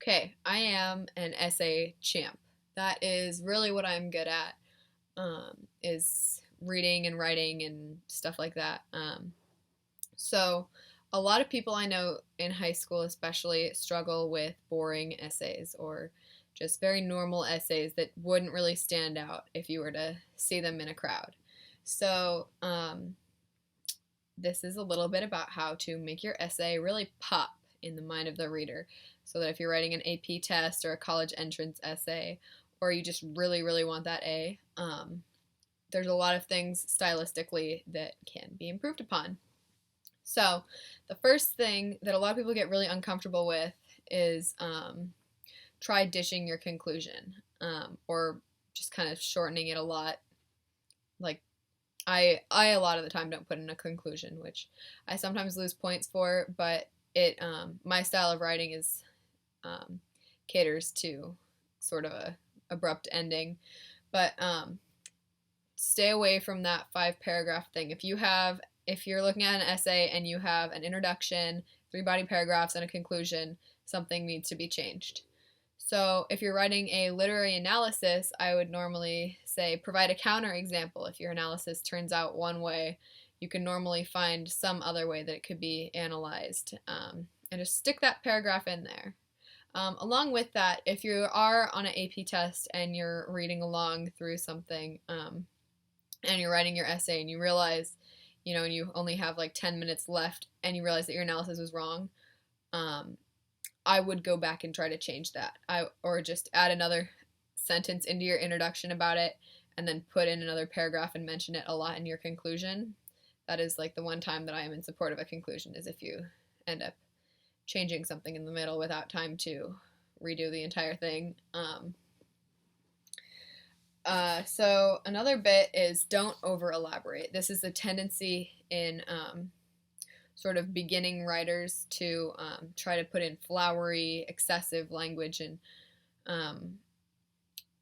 Okay, I am an essay champ. That is really what I'm good at, is reading and writing and stuff like that. So, a lot of people I know in high school, especially, struggle with boring essays or just very normal essays that wouldn't really stand out if you were to see them in a crowd. So, this is a little bit about how to make your essay really pop in the mind of the reader. So that if you're writing an AP test or a college entrance essay, or you just really, really want that A, there's a lot of things stylistically that can be improved upon. So, the first thing that a lot of people get really uncomfortable with is try ditching your conclusion, or just kind of shortening it a lot. Like I a lot of the time don't put in a conclusion, which I sometimes lose points for, but it my style of writing is um, caters to sort of a abrupt ending, but stay away from that 5 paragraph thing. If you're looking at an essay and you have an introduction, 3 body paragraphs, and a conclusion, something needs to be changed. So, if you're writing a literary analysis, I would normally say provide a counterexample. If your analysis turns out one way, you can normally find some other way that it could be analyzed, and just stick that paragraph in there. Along with that, if you are on an AP test and you're reading along through something, and you're writing your essay and you realize, and you only have like 10 minutes left and you realize that your analysis was wrong, um, I would go back and try to change that. Or just add another sentence into your introduction about it and then put in another paragraph and mention it a lot in your conclusion. That is like the one time that I am in support of a conclusion, is if you end up changing something in the middle without time to redo the entire thing. So another bit is don't over elaborate. This is a tendency in sort of beginning writers to try to put in flowery, excessive language, and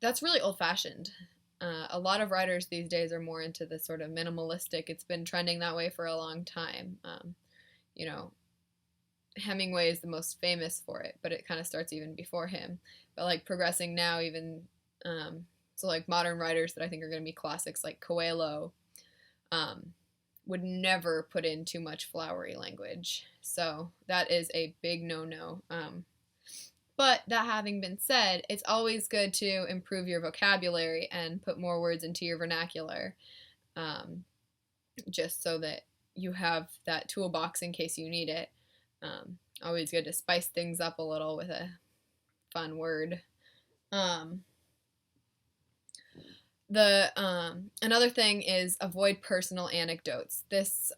that's really old-fashioned. A lot of writers these days are more into the sort of minimalistic. It's been trending that way for a long time. You know, Hemingway is the most famous for it, but it kind of starts even before him. But like progressing now, even so, like modern writers that I think are going to be classics, like Coelho, would never put in too much flowery language. So that is a big no-no. But that having been said, it's always good to improve your vocabulary and put more words into your vernacular, just so that you have that toolbox in case you need it. Always good to spice things up a little with a fun word. Another thing is avoid personal anecdotes. This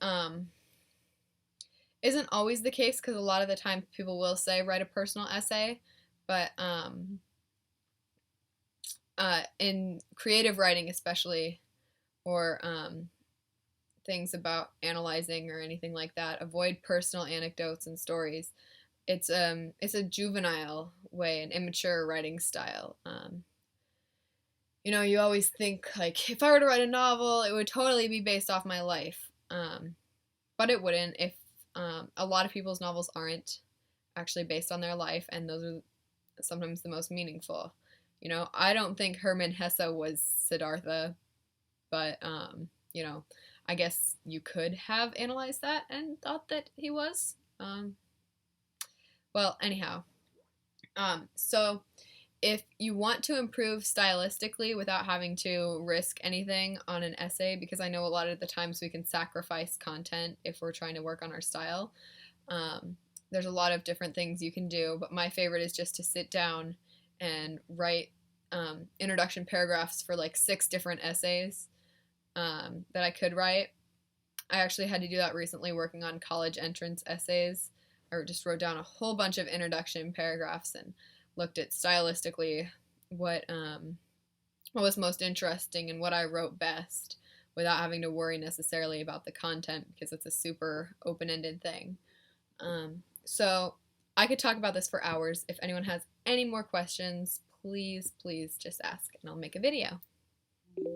isn't always the case, because a lot of the time people will say write a personal essay, but in creative writing especially, or things about analyzing or anything like that, avoid personal anecdotes and stories. It's a juvenile way, an immature writing style. You always think, like, if I were to write a novel, it would totally be based off my life. But it wouldn't, if a lot of people's novels aren't actually based on their life, and those are sometimes the most meaningful. I don't think Hermann Hesse was Siddhartha, but, I guess you could have analyzed that and thought that he was. Well, anyhow, so if you want to improve stylistically without having to risk anything on an essay, because I know a lot of the times we can sacrifice content if we're trying to work on our style, there's a lot of different things you can do, but my favorite is just to sit down and write introduction paragraphs for like 6 different essays that I could write. I actually had to do that recently working on college entrance essays. I just wrote down a whole bunch of introduction paragraphs and looked at stylistically what was most interesting and what I wrote best, without having to worry necessarily about the content, because it's a super open-ended thing. So I could talk about this for hours. If anyone has any more questions, please just ask and I'll make a video.